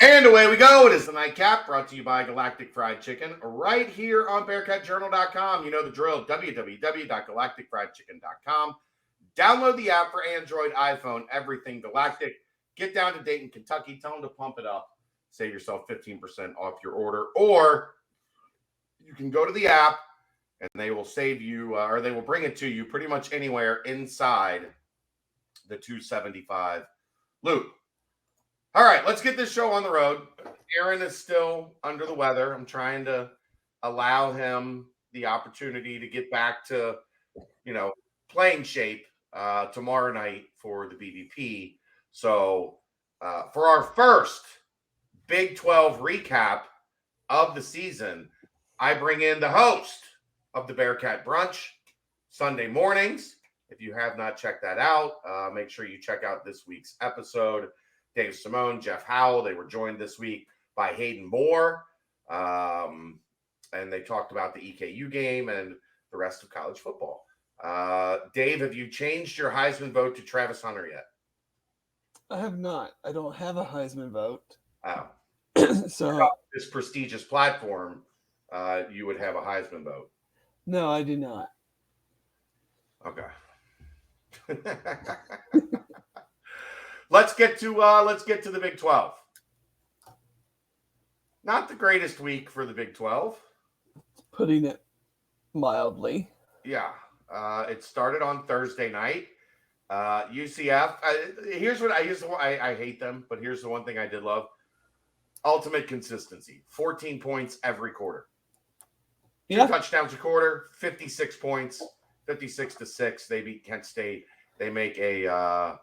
And away we go. It is the Nightcap brought to you by Galactic Fried Chicken right here on BearcatJournal.com. You know the drill, www.galacticfriedchicken.com. Download the app for Android, iPhone, everything Galactic. Get down to Dayton, Kentucky. Tell them to pump it up. Save yourself 15% off your order. Or you can go to the app and they will save you, or they will bring it to you pretty much anywhere inside the 275 loop. All right, let's get this show on the road. Aaron is still under the weather. I'm trying to allow him the opportunity to get back to, playing shape tomorrow night for the BVP. So for our first Big 12 recap of the season, I bring in the host of the Bearcat Brunch Sunday mornings. If you have not checked that out, make sure you check out this week's episode. Dave Simone, Jeff Howell, they were joined this week by Hayden Moore, and they talked about the EKU game and the rest of college football. Dave, have you changed your Heisman vote to Travis Hunter yet? I have not. I don't have a Heisman vote. Oh. So this prestigious platform, you would have a Heisman vote. No, I do not. Okay. Let's get to the Big 12. Not the greatest week for the Big 12. Putting it mildly. Yeah. It started on Thursday night. UCF. I hate them, but here's the one thing I did love. Ultimate consistency. 14 points every quarter. Yeah. 2 touchdowns a quarter, 56 points, 56-6. They beat Kent State. They make a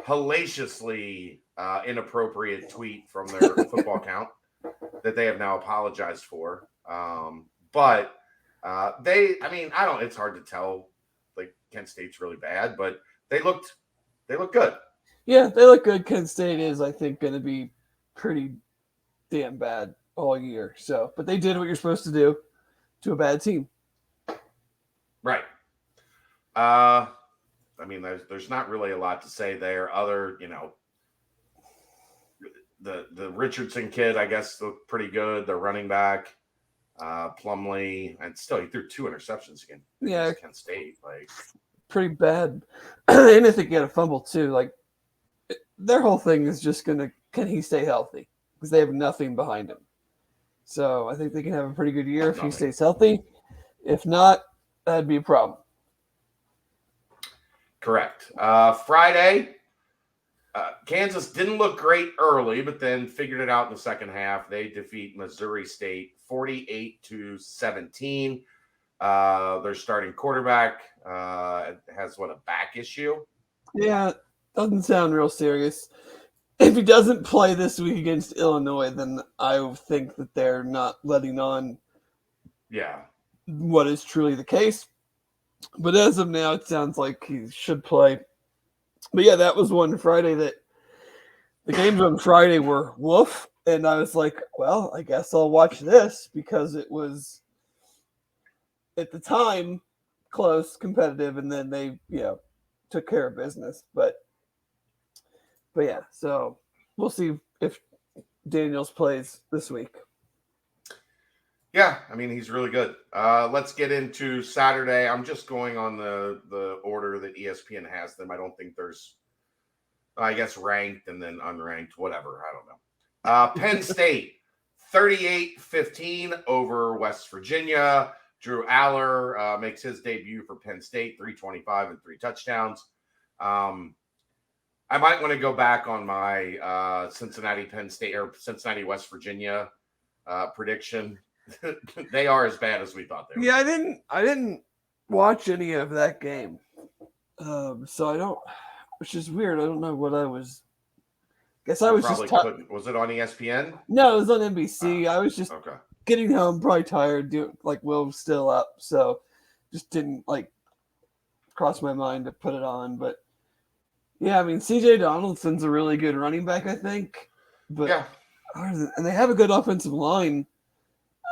hellaciously inappropriate tweet from their football account that they have now apologized for. But it's hard to tell. Like, Kent State's really bad, but they looked good. Yeah, they look good. Kent State is, I think, going to be pretty damn bad all year. So, but they did what you're supposed to do to a bad team. Right. There's not really a lot to say there other, the Richardson kid, I guess, looked pretty good. The running back, Plumlee, and still he threw 2 interceptions again. Yeah. Kent State, pretty bad. And I think he had a fumble too. Like, their whole thing is just can he stay healthy? Because they have nothing behind him. So I think they can have a pretty good year if he stays healthy. If not, that'd be a problem. Correct. Friday, Kansas didn't look great early, but then figured it out in the second half. They defeat Missouri State 48-17. Their starting quarterback has a back issue? Yeah, doesn't sound real serious. If he doesn't play this week against Illinois, then I think that they're not letting on what is truly the case. But as of now, it sounds like he should play. But yeah, that was one Friday that the games on Friday were woof. And I was like, well, I guess I'll watch this because it was, at the time, close, competitive, and then they, took care of business. But yeah, so we'll see if Daniels plays this week. Yeah, he's really good. Let's get into Saturday. I'm just going on the order that ESPN has them. I don't think there's, I guess, ranked and then unranked, whatever. I don't know. Penn State, 38-15 over West Virginia. Drew Aller makes his debut for Penn State, 325 and 3 touchdowns. I might want to go back on my Cincinnati Penn State or Cincinnati West Virginia prediction. They are as bad as we thought they were. Yeah, I didn't watch any of that game. So I don't, which is weird. I don't know what I was. Guess I was probably just. Was it on ESPN? No, it was on NBC. I was just getting home, probably tired. Will was still up, so just didn't cross my mind to put it on. But yeah, CJ Donaldson's a really good running back, I think. But yeah, and they have a good offensive line.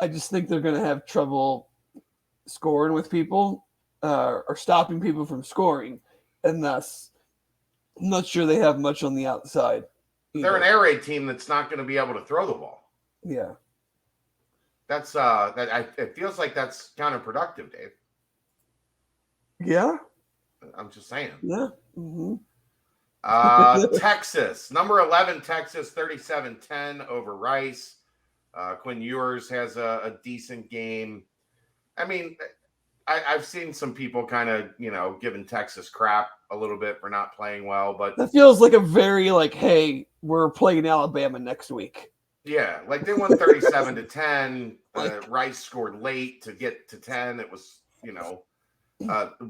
I just think they're going to have trouble scoring with people or stopping people from scoring, and thus I'm not sure they have much on the outside. They're an air raid team that's not going to be able to throw the ball. Yeah. That's it feels like that's counterproductive, Dave. Yeah. I'm just saying. Yeah. Mm-hmm. Texas, number 11, Texas, 37-10 over Rice. Quinn Ewers has a decent game. I mean, I've seen some people kind of, giving Texas crap a little bit for not playing well, but that feels like a very hey, we're playing Alabama next week. Yeah, like they won 37-10. Rice scored late to get to 10. It was,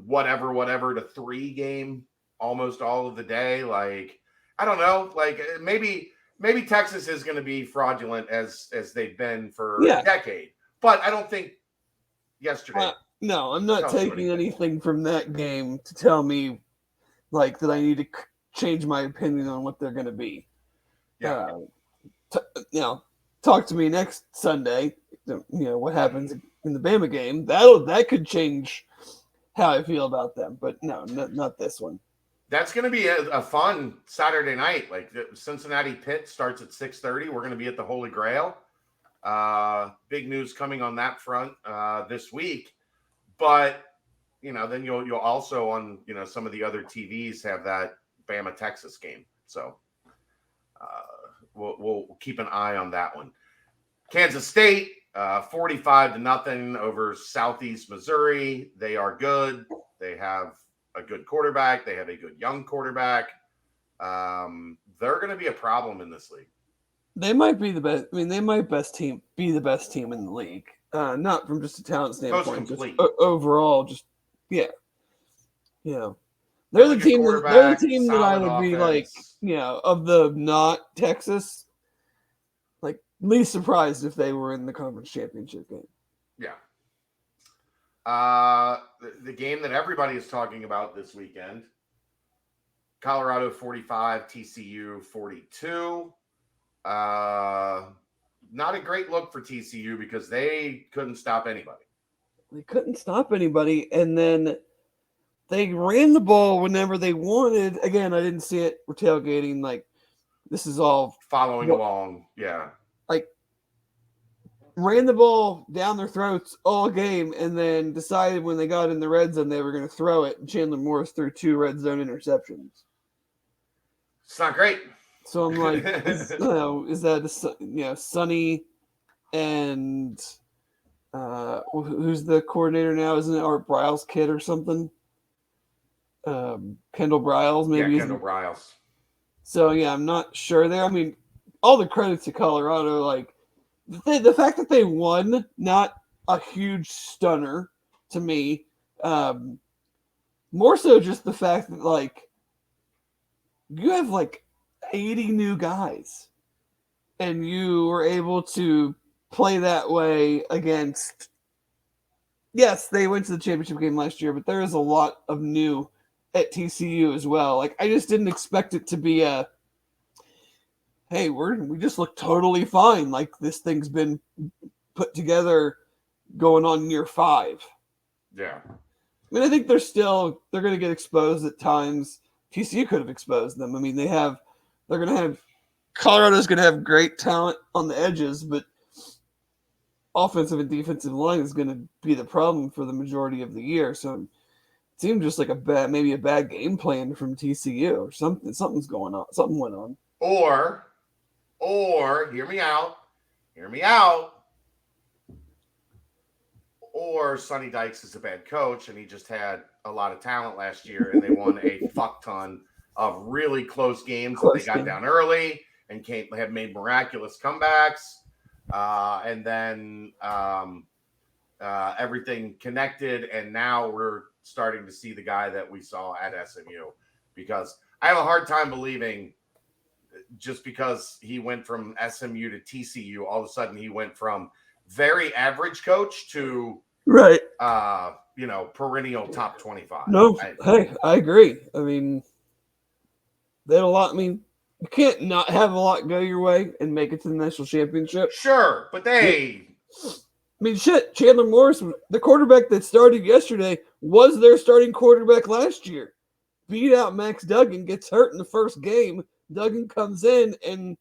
whatever to 3 game almost all of the day. Like, I don't know. Like maybe Texas is going to be fraudulent as they've been for a decade. But I don't think yesterday. No, I'm not taking anything from that game to tell me that I need to change my opinion on what they're going to be. Yeah. Talk to me next Sunday. What happens in the Bama game. That could change how I feel about them. But no, not this one. That's going to be a fun Saturday night. Like the Cincinnati Pitt starts at 6:30. We're going to be at the Holy Grail. Big news coming on that front this week. But then you'll also on some of the other TVs have that Bama Texas game. So we'll keep an eye on that one. Kansas State 45-0 over Southeast Missouri. They are good. They have a good quarterback. They have a good young quarterback. They're going to be a problem in this league. They might be the best. I mean, they might be the best team in the league. Not from just a talent standpoint, just overall. Just they're the team. They're the team that I would be of the not Texas, least surprised if they were in the conference championship game. Yeah. The game that everybody is talking about this weekend, Colorado 45, TCU 42. Not a great look for TCU because they couldn't stop anybody. And then they ran the ball whenever they wanted. Again, I didn't see it. We're tailgating. This is all following along. Yeah. Ran the ball down their throats all game and then decided when they got in the red zone they were going to throw it. And Chandler Morris threw 2 red zone interceptions. It's not great. So I'm like, is that Sonny and who's the coordinator now? Isn't it Art Briles' kid or something? Kendall Briles, maybe. Yeah, Kendall Briles. So I'm not sure there. I mean, all the credit to Colorado. The fact that they won, not a huge stunner to me. More so just the fact that you have 80 new guys and you were able to play that way against, yes, they went to the championship game last year, but there is a lot of new at TCU as well. I just didn't expect it to be hey, we just look totally fine. This thing's been put together going on year 5. Yeah. I mean, I think they're going to get exposed at times. TCU could have exposed them. I mean, Colorado's going to have great talent on the edges, but offensive and defensive line is going to be the problem for the majority of the year. So it seemed just like maybe a bad game plan from TCU or something. Something's going on. Something went on. Or hear me out. Or Sonny Dykes is a bad coach and he just had a lot of talent last year and they won a fuck ton of really close games that they got down early and have made miraculous comebacks. And then everything connected. And now we're starting to see the guy that we saw at SMU, because I have a hard time believing just because he went from SMU to TCU, all of a sudden he went from very average coach to perennial top 25. No, I agree. I mean, they had a lot. I mean, you can't not have a lot go your way and make it to the national championship. Sure, but Chandler Morris, the quarterback that started yesterday, was their starting quarterback last year. Beat out Max Duggan, gets hurt in the first game, Duggan comes in, and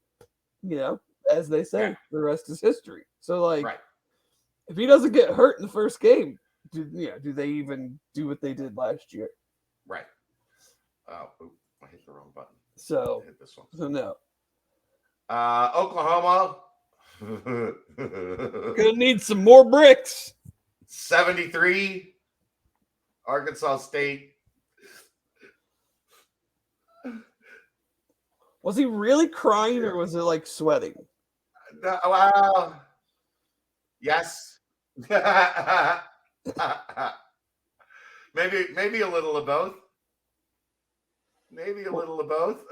as they say, Yeah. the rest is history. So, like, Right. if he doesn't get hurt in the first game, do they even do what they did last year? Right. Oh, I hit the wrong button. So, I hit this one. So no. Oklahoma. Gonna need some more bricks. 73. Arkansas State. Was he really crying or was it like sweating? Wow. Yes. maybe a little of both. Maybe a little of both.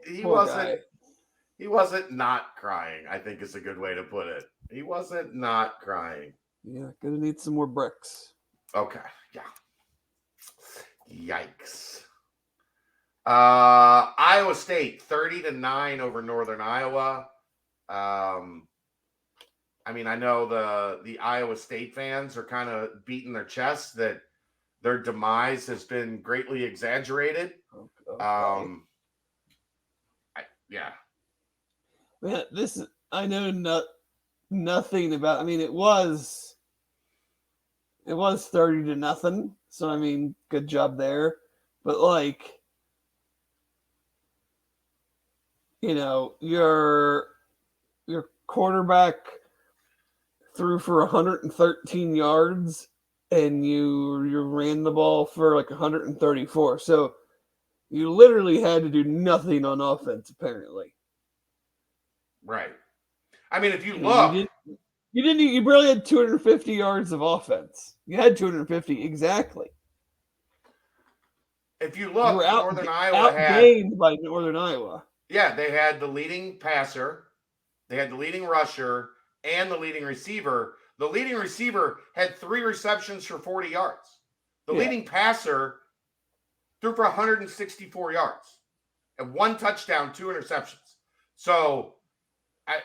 He wasn't not crying, I think is a good way to put it. He wasn't not crying. Yeah, gonna need some more bricks. Okay. Yeah. Yikes. Iowa State 30-9 over Northern Iowa. I mean, I know the Iowa State fans are kind of beating their chests that their demise has been greatly exaggerated. Okay. Yeah. Man, I know nothing about. I mean, it was 30-0. So I mean, good job there. But like, your quarterback threw for 113 yards, and you ran the ball for like 134. So you literally had to do nothing on offense, apparently. Right. I mean, if you look, you barely had 250 yards of offense. You had 250 exactly. If you look, Northern Iowa outgained by Northern Iowa. Yeah, they had the leading passer, they had the leading rusher, and the leading receiver. The leading receiver had 3 receptions for 40 yards. The leading passer threw for 164 yards and 1 touchdown, 2 interceptions. So, I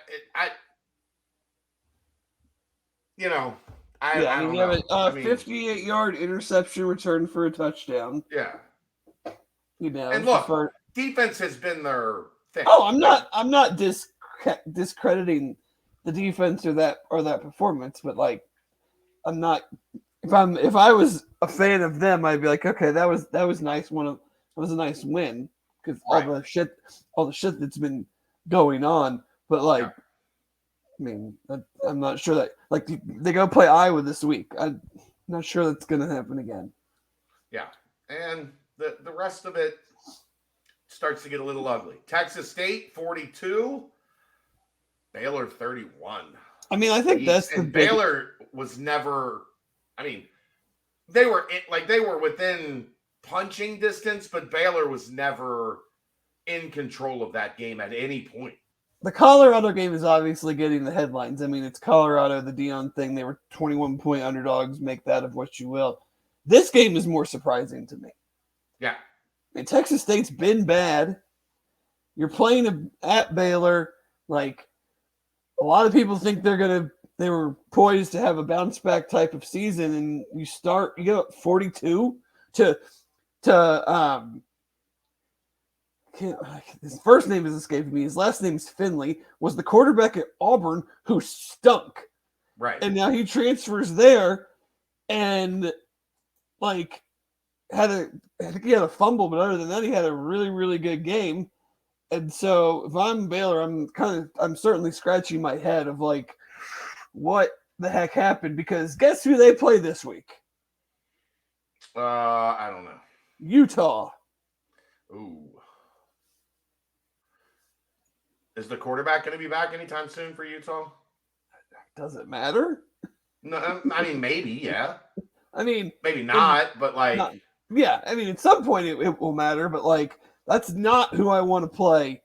don't know. A 58-yard interception return for a touchdown. Yeah. And look, defense has been their thing. Oh, I'm not discrediting the defense or that performance, but like, I'm not. If I was a fan of them, I'd be like, okay, that was nice. That was a nice win because all the shit that's been going on. But like, I mean, I'm not sure that like they go play Iowa this week. I'm not sure that's going to happen again. Yeah, and the rest of it starts to get a little ugly. Texas State 42, Baylor 31. I mean, I think Baylor was never. I mean, they were within punching distance, but Baylor was never in control of that game at any point. The Colorado game is obviously getting the headlines. I mean, it's Colorado, the Dion thing. They were 21-point underdogs. Make that of what you will. This game is more surprising to me. Yeah. I mean, Texas State's been bad. You're playing at Baylor. Like, a lot of people think they were poised to have a bounce back type of season, and you get up 42 to his first name is escaping me. His last name's Finley. Was the quarterback at Auburn who stunk. Right. And now he transfers there, and like I think he had a fumble, but other than that, he had a really, really good game. And so if I'm Baylor, I'm certainly scratching my head of like, what the heck happened? Because guess who they play this week? I don't know. Utah. Ooh. Is the quarterback going to be back anytime soon for Utah? Does it matter? No, I mean, maybe, yeah. I mean, maybe not, but like, yeah. I mean, at some point it will matter, but like, that's not who I want to play.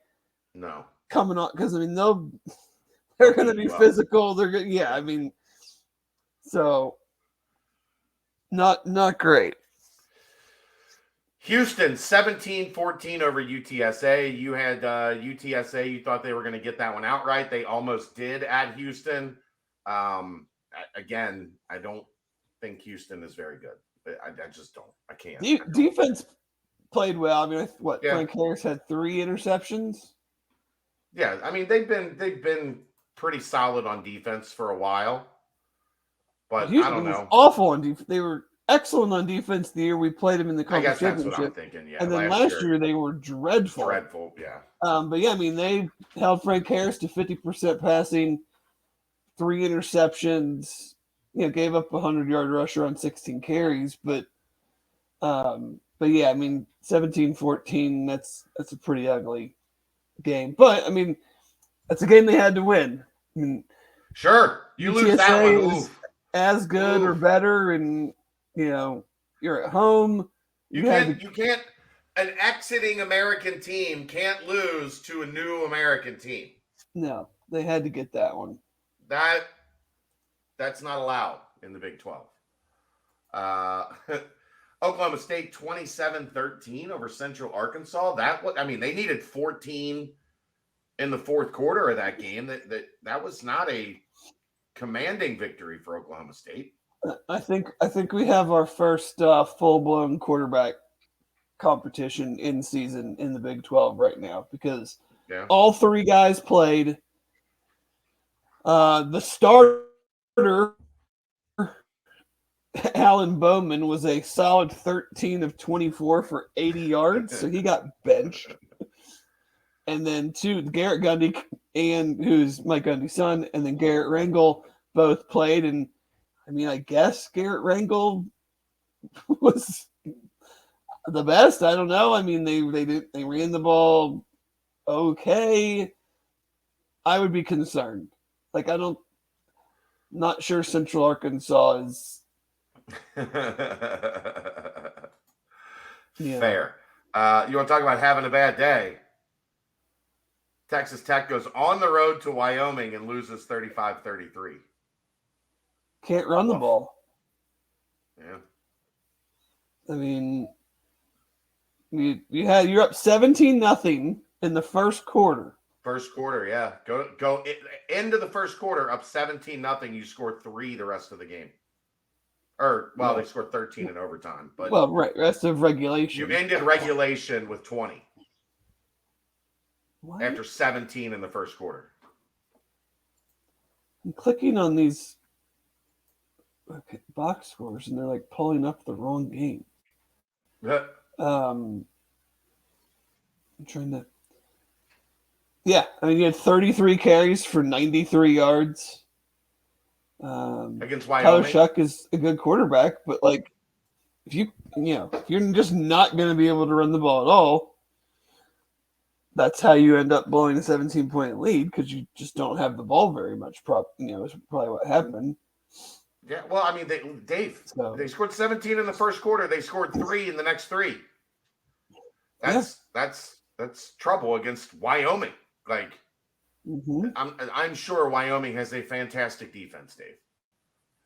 No, coming on because I mean they're going to be physical. They're good. Yeah, I mean, so not great. Houston 17-14 over UTSA. You had UTSA. You thought they were going to get that one outright. They almost did at Houston. Again, I don't think Houston is very good. I just don't. I can't. Defense played well. I mean, Yeah. Frank Harris had 3 interceptions. Yeah, I mean they've been pretty solid on defense for a while, but I Houston don't was know. awful on defense. They were excellent on defense the year we played them in the I conference guess that's what I'm championship, thinking. Yeah, and then last year they were dreadful. dreadful. Yeah. But yeah, I mean they held Frank Harris to 50% passing, 3 interceptions. Gave up a 100-yard rusher on 16 carries, but yeah, I mean 17-14. That's a pretty ugly game, but I mean that's a game they had to win. I mean, Sure, you lose that UTSA one. is Oof. as good or better, and you're at home. You can't. An exiting American team can't lose to a new American team. No, they had to get that one. That's not allowed in the Big 12. Oklahoma State 27-13 over Central Arkansas. They needed 14 in the fourth quarter of that game. That was not a commanding victory for Oklahoma State. I think we have our first full-blown quarterback competition in season in the Big 12 right now, because all 3 guys played. The starter, Alan Bowman, was a solid 13 of 24 for 80 yards, so he got benched. And then 2, Garrett Gundy, who's Mike Gundy's son, and then Garrett Rangel both played. And I mean, I guess Garrett Rangel was the best. I don't know. I mean, they ran the ball okay. I would be concerned. Like, not sure Central Arkansas is fair. You want to talk about having a bad day? Texas Tech goes on the road to Wyoming and loses 35-33. Can't run the ball. Yeah. I mean, you're up 17-0 in the first quarter. First quarter, yeah. Go into the first quarter up 17-0. You score 3 the rest of the game. They scored 13 in overtime. But rest of regulation. You ended regulation with 20. What? After 17 in the first quarter. I'm clicking on these box scores, and they're like pulling up the wrong game. I'm trying to. Yeah, I mean, you had 33 carries for 93 yards. Against Wyoming. Tyler Shuck is a good quarterback, but like, if you're just not going to be able to run the ball at all, that's how you end up blowing a 17-point lead, because you just don't have the ball very much. Is probably what happened. Yeah, well, I mean, they scored 17 in the first quarter. They scored 3 in the next 3. That's trouble against Wyoming. Like, I'm sure Wyoming has a fantastic defense, Dave.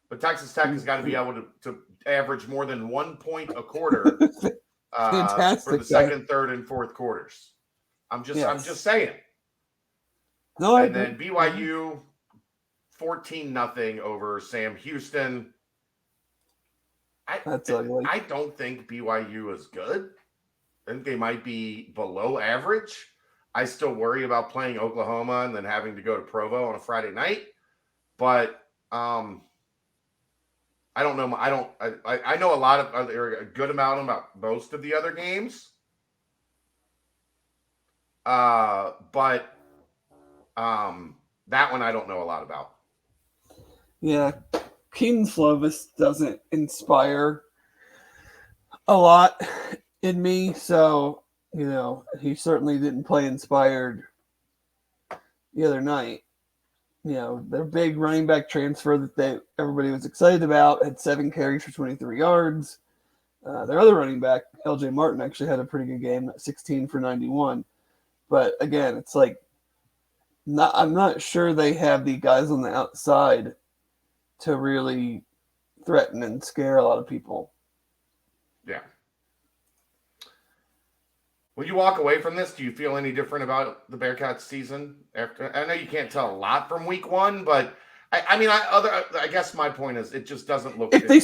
But Texas Tech has got to be able to average more than 1 point a quarter for the second, third, and fourth quarters. I'm just saying. No, and then BYU 14-0 over Sam Houston. That's ugly. I don't think BYU is good. I think they might be below average. I still worry about playing Oklahoma and then having to go to Provo on a Friday night. But I don't know. I know a good amount about most of the other games. But that one I don't know a lot about. Yeah, Keaton Slovis doesn't inspire a lot in me, so he certainly didn't play inspired the other night. Their big running back transfer that everybody was excited about had 7 carries for 23 yards. Their other running back, LJ Martin, actually had a pretty good game, 16 for 91. But again, it's like I'm not sure they have the guys on the outside to really threaten and scare a lot of people. Yeah. When you walk away from this, do you feel any different about the Bearcats season? I know you can't tell a lot from week 1, but I guess my point is it just doesn't look. If they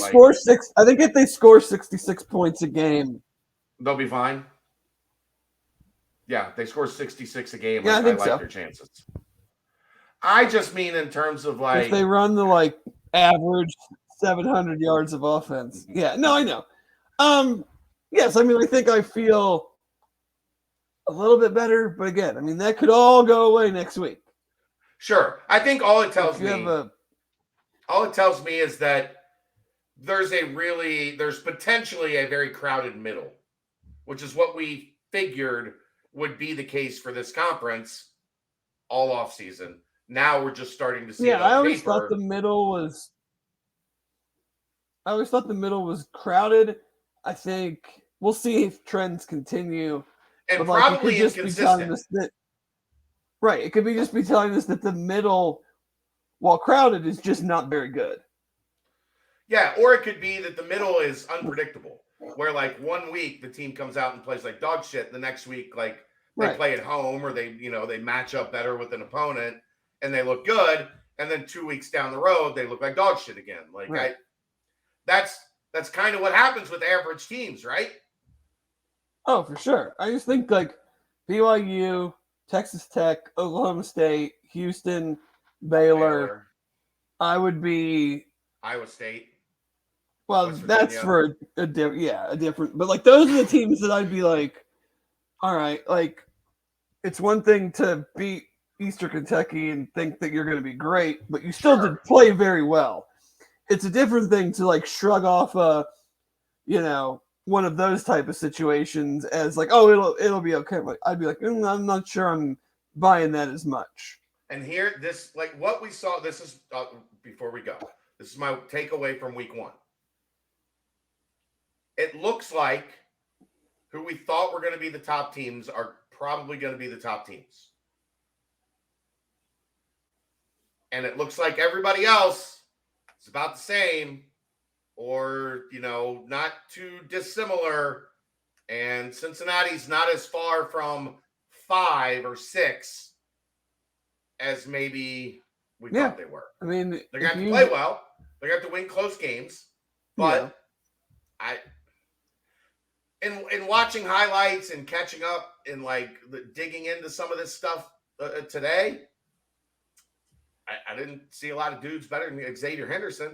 score 66 points a game, They'll be fine. Yeah, they score 66 a game. Yeah, I think like so. their chances. I just mean in terms of like if they run the average 700 yards of offense. Yeah, no, I know. Yes, I mean I think I feel a little bit better, but again, I mean that could all go away next week. Sure. I think all it tells me is that there's potentially a very crowded middle, which is what we figured would be the case for this conference all off season. Now we're just starting to see it on I always paper. thought the middle was crowded. I think we'll see if trends continue. And but probably it could just inconsistent. be telling us that, right. It could be just be telling us that the middle, while crowded, is just not very good. Yeah, or it could be that the middle is unpredictable. Where 1 week the team comes out and plays like dog shit. The next week, they play at home or they match up better with an opponent and they look good. And then 2 weeks down the road, they look like dog shit again. That's kind of what happens with average teams, right? Oh, for sure. I just think BYU, Texas Tech, Oklahoma State, Houston, Baylor. I would be Iowa State. Well, that's for a different. But those are the teams that I'd be all right, it's one thing to beat Eastern Kentucky and think that you're going to be great, but you still did play very well. It's a different thing to shrug off one of those type of situations as it'll be okay. I'd be I'm not sure I'm buying that as much. And here, this what we saw. This is before we go. This is my takeaway from week 1. It looks like who we thought were going to be the top teams are probably going to be the top teams. And it looks like everybody else is about the same or, not too dissimilar. And Cincinnati's not as far from 5 or 6 as maybe we thought they were. I mean, they're going to have to play well. They're going to have to win close games. But in watching highlights and catching up and digging into some of this stuff today, I didn't see a lot of dudes better than Xavier Henderson.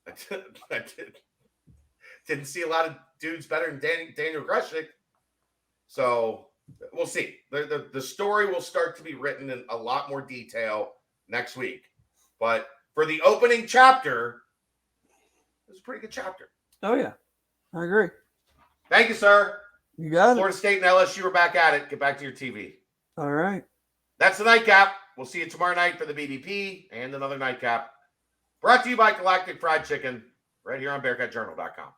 I didn't see a lot of dudes better than Daniel Greshik. So we'll see. The story will start to be written in a lot more detail next week. But for the opening chapter, it was a pretty good chapter. Oh, yeah. I agree. Thank you, sir. You got Florida State and LSU are back at it. Get back to your TV. All right. That's the nightcap. We'll see you tomorrow night for the BDP and another nightcap. Brought to you by Galactic Fried Chicken right here on BearcatJournal.com.